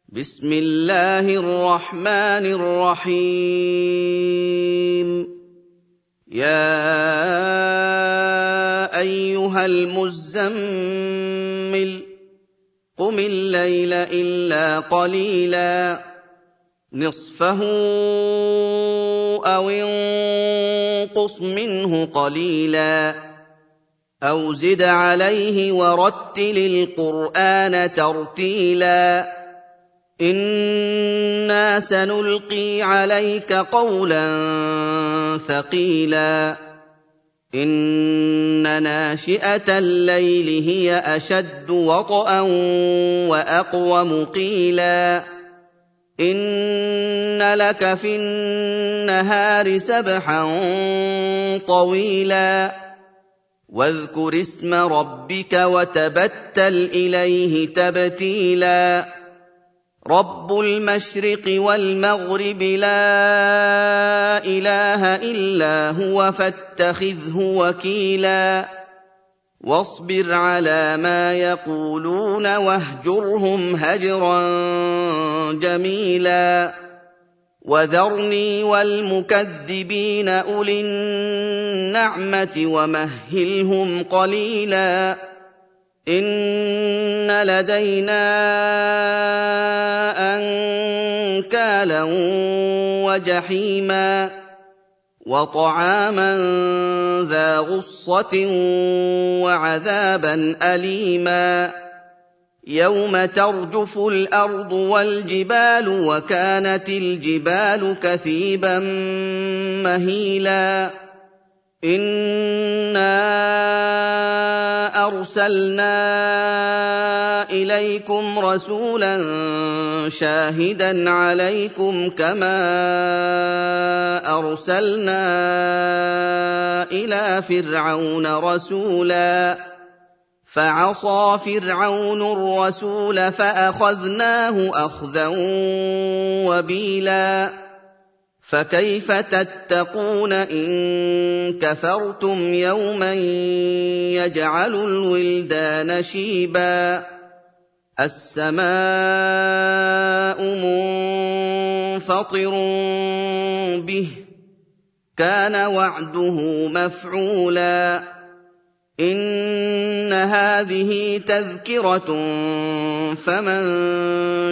بسم الله الرحمن الرحيم يا أيها المزمل قم الليل إلا قليلا نصفه أو انقص منه قليلا أو زد عليه ورتل القرآن ترتيلا إنا سنلقي عليك قولا ثقيلا إن ناشئة الليل هي أشد وطئا وأقوم قيلا إن لك في النهار سبحا طويلا واذكر اسم ربك وتبتل إليه تبتيلا رب المشرق والمغرب لا إله إلا هو فاتخذه وكيلا واصبر على ما يقولون واهجرهم هجرا جميلا وذرني والمكذبين أولي النعمة ومهلهم قليلا إن لدينا أنكالا وجحيما وطعاما ذا غصة وعذابا أليما يوم ترجف الأرض والجبال وكانت الجبال كثيبا مهيلا إنا أرسلنا إليكم رسولا شاهدا عليكم كما أرسلنا إلى فرعون رسولا فعصى فرعون الرسول فأخذناه أخذا وبيلا فكيف تتقون إن كفرتم يوما يجعل الولدان شيبا السماء منفطر به كان وعده مفعولا إن هذه تذكرة فمن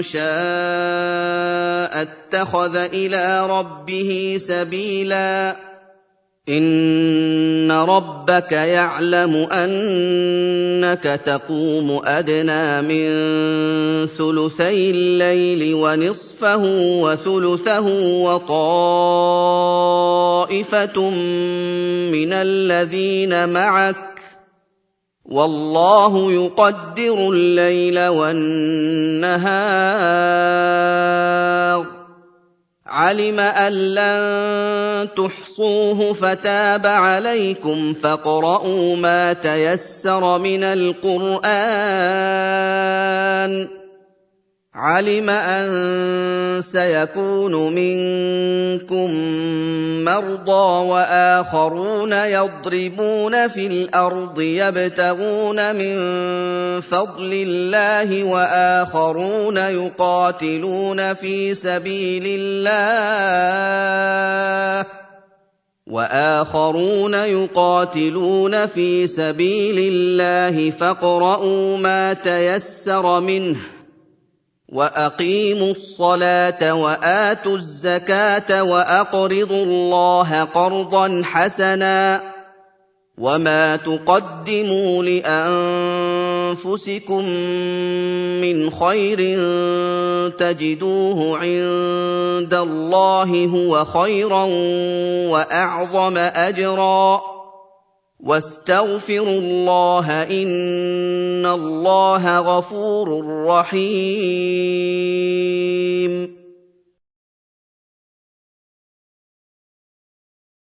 شاء اتخذ إلى ربه سبيلا إن ربك يعلم أنك تقوم أدنى من ثلثي الليل ونصفه وثلثه وطائفة من الذين معك والله يقدر الليل والنهار علم أن لن تحصوه فتاب عليكم فاقرؤوا ما تيسر من القرآن علم أن سيكون منكم مرضى وآخرون يضربون في الأرض يبتغون من فضل الله وآخرون يقاتلون في سبيل الله فاقرؤوا ما تيسر منه وأقيموا الصلاة وآتوا الزكاة وأقرضوا الله قرضا حسنا وما تقدموا لأنفسكم من خير تجدوه عند الله هو خيرا وأعظم أجرا واستغفروا الله إن الله غفور رحيم